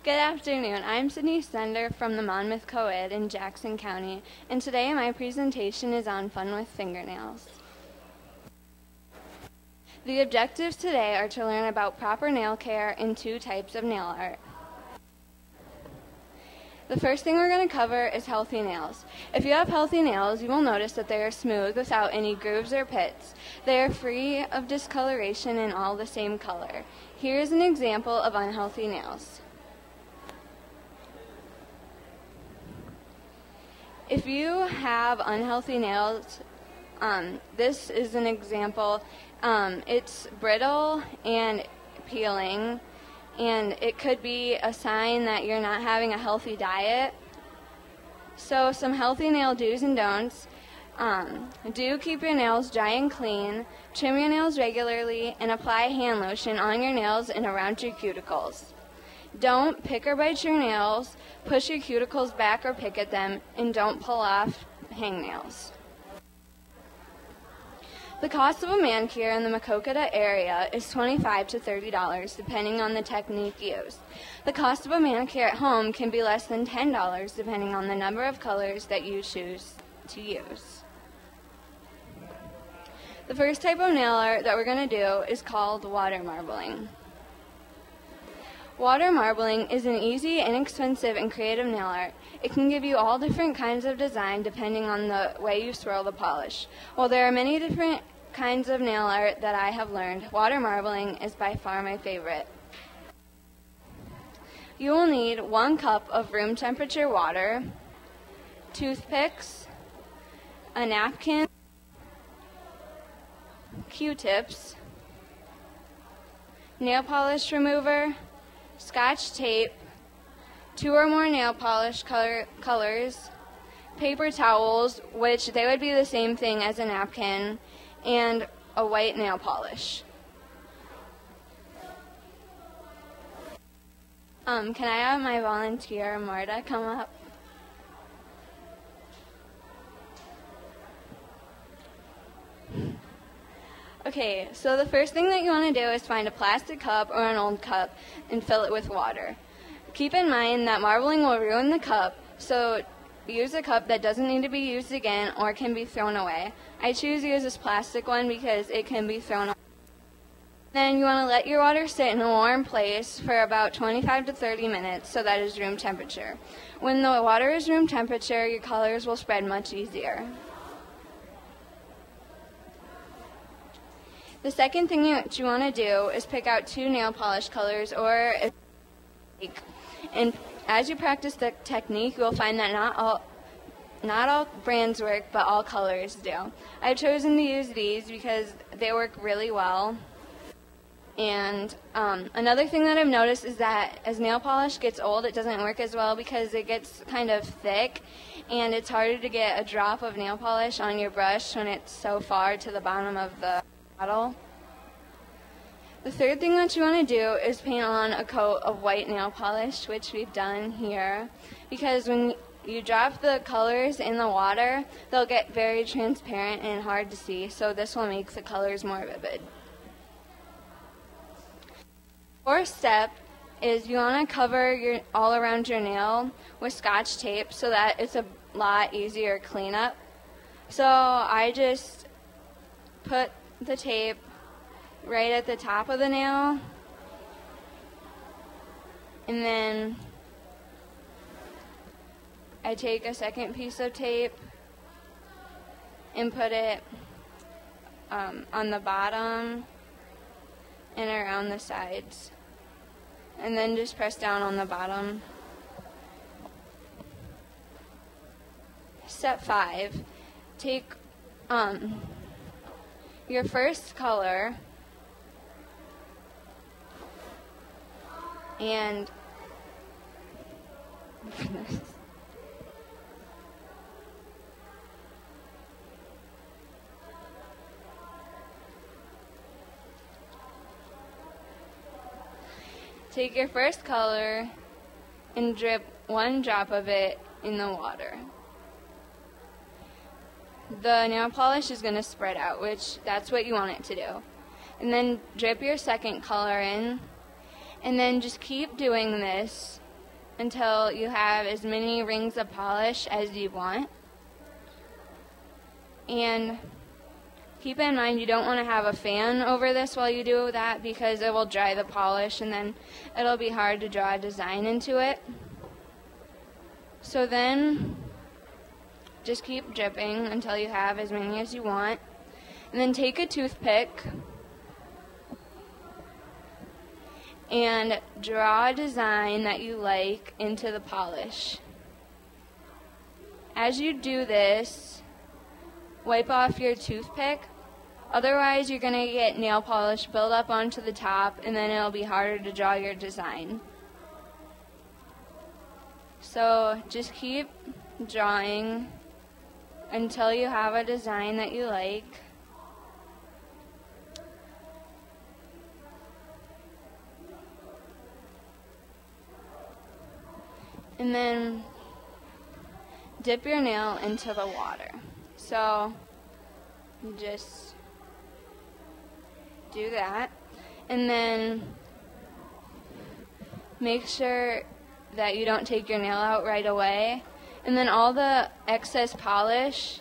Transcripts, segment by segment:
Good afternoon. I'm Sydney Sender from the Monmouth Co-ed in Jackson County, and today my presentation is on fun with fingernails. The objectives today are to learn about proper nail care and 2 types of nail art. The first thing we're going to cover is healthy nails. If you have healthy nails, you will notice that they are smooth without any grooves or pits. They are free of discoloration and all the same color. Here is an example of unhealthy nails. If you have unhealthy nails, this is an example. It's brittle and peeling, and it could be a sign that you're not having a healthy diet. So some healthy nail do's and don'ts. Do keep your nails dry and clean, trim your nails regularly, and apply hand lotion on your nails and around your cuticles. Don't pick or bite your nails, push your cuticles back or pick at them, and don't pull off hangnails. The cost of a manicure in the Maquoketa area is $25 to $30, depending on the technique used. The cost of a manicure at home can be less than $10, depending on the number of colors that you choose to use. The first type of nail art that we're going to do is called water marbling. Water marbling is an easy, inexpensive, and creative nail art. It can give you all different kinds of design depending on the way you swirl the polish. While there are many different kinds of nail art that I have learned, water marbling is by far my favorite. You will need 1 cup of room temperature water, toothpicks, a napkin, Q-tips, nail polish remover, Scotch tape, 2 or more nail polish colors, paper towels, which they would be the same thing as a napkin, and a white nail polish. Can I have my volunteer, Marta, come up? Okay, so the first thing that you want to do is find a plastic cup or an old cup and fill it with water. Keep in mind that marbling will ruin the cup, so use a cup that doesn't need to be used again or can be thrown away. I choose to use this plastic one because it can be thrown away. Then you want to let your water sit in a warm place for about 25 to 30 minutes, so that is room temperature. When the water is room temperature, your colors will spread much easier. The second thing that you want to do is pick out 2 nail polish colors or a technique. And as you practice the technique, you'll find that not all brands work, but all colors do. I've chosen to use these because they work really well. And another thing that I've noticed is that as nail polish gets old, it doesn't work as well because it gets kind of thick, and it's harder to get a drop of nail polish on your brush when it's so far to the bottom of the bottle. The third thing that you want to do is paint on a coat of white nail polish, which we've done here, because when you drop the colors in the water, they'll get very transparent and hard to see, so this will make the colors more vivid. Fourth step is you want to cover all around your nail with Scotch tape so that it's a lot easier cleanup. So I just put the tape right at the top of the nail, and then I take a second piece of tape and put it on the bottom and around the sides, and then just press down on the bottom. Step 5, take your first color and take your first color and drip 1 drop of it in the water. The nail polish is going to spread out, which that's what you want it to do. And then drip your second color in, and then just keep doing this until you have as many rings of polish as you want. And keep in mind you don't want to have a fan over this while you do that, because it will dry the polish and then it'll be hard to draw a design into it. So then just keep dripping until you have as many as you want. And then take a toothpick and draw a design that you like into the polish. As you do this, wipe off your toothpick. Otherwise, you're going to get nail polish build up onto the top, and then it'll be harder to draw your design. So just keep drawing until you have a design that you like. And then dip your nail into the water. So you just do that. And then make sure that you don't take your nail out right away. And then all the excess polish,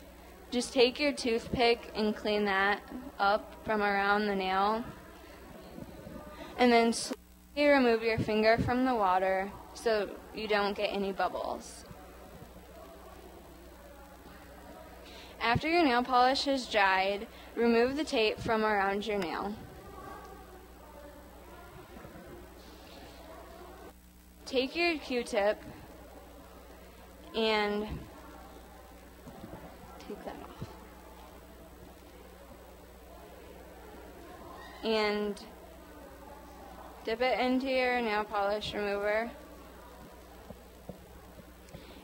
just take your toothpick and clean that up from around the nail. And then slowly remove your finger from the water so you don't get any bubbles. After your nail polish has dried, remove the tape from around your nail. Take your Q-tip and take that off. And dip it into your nail polish remover.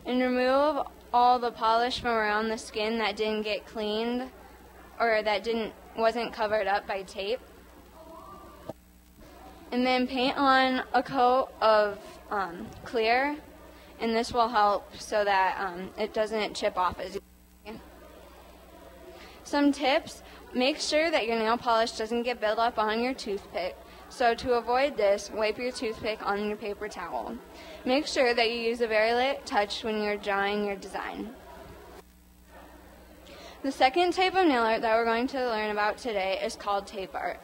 And remove all the polish from around the skin that didn't get cleaned or that wasn't covered up by tape. And then paint on a coat of clear, and this will help so that it doesn't chip off as easily. Some tips: make sure that your nail polish doesn't get built up on your toothpick. So to avoid this, wipe your toothpick on your paper towel. Make sure that you use a very light touch when you're drawing your design. The second type of nail art that we're going to learn about today is called tape art.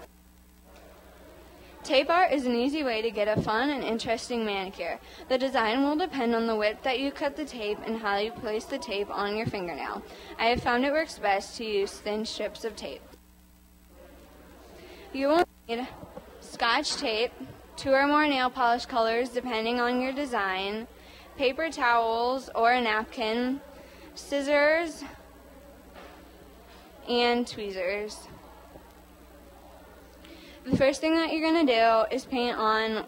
Tape art is an easy way to get a fun and interesting manicure. The design will depend on the width that you cut the tape and how you place the tape on your fingernail. I have found it works best to use thin strips of tape. You will need Scotch tape, 2 or more nail polish colors depending on your design, paper towels or a napkin, scissors, and tweezers. The first thing that you're going to do is paint on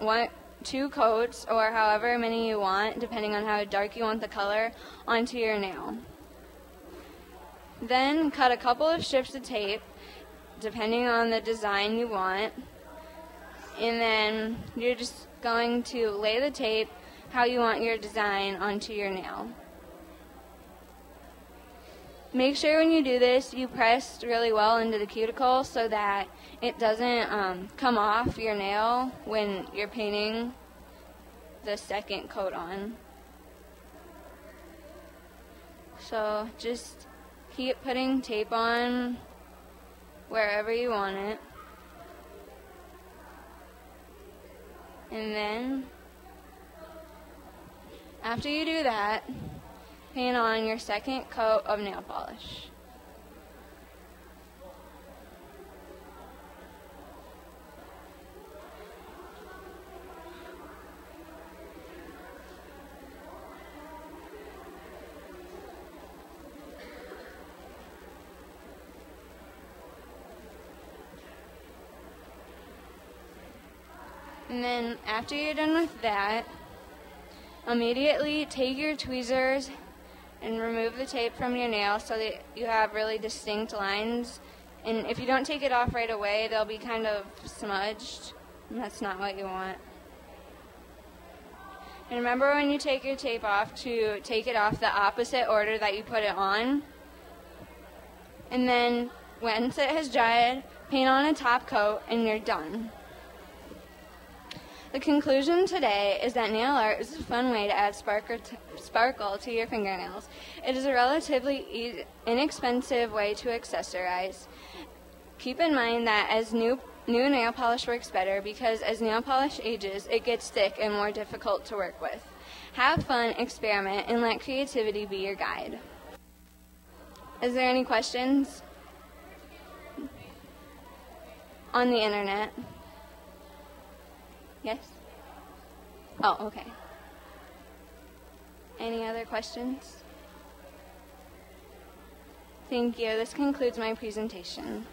2 coats, or however many you want, depending on how dark you want the color, onto your nail. Then cut a couple of strips of tape, depending on the design you want. And then you're just going to lay the tape how you want your design onto your nail. Make sure when you do this, you press really well into the cuticle so that it doesn't come off your nail when you're painting the second coat on. So just keep putting tape on wherever you want it. And then, after you do that, paint on your second coat of nail polish. And then after you're done with that, immediately take your tweezers and remove the tape from your nail so that you have really distinct lines. And if you don't take it off right away, they'll be kind of smudged, and that's not what you want. And remember, when you take your tape off, to take it off the opposite order that you put it on. And then once it has dried, paint on a top coat and you're done. The conclusion today is that nail art is a fun way to add sparkle to your fingernails. It is a relatively inexpensive way to accessorize. Keep in mind that as new nail polish works better because as nail polish ages, it gets thick and more difficult to work with. Have fun, experiment, and let creativity be your guide. Is there any questions? On the internet? Yes? Oh, okay. Any other questions? Thank you. This concludes my presentation.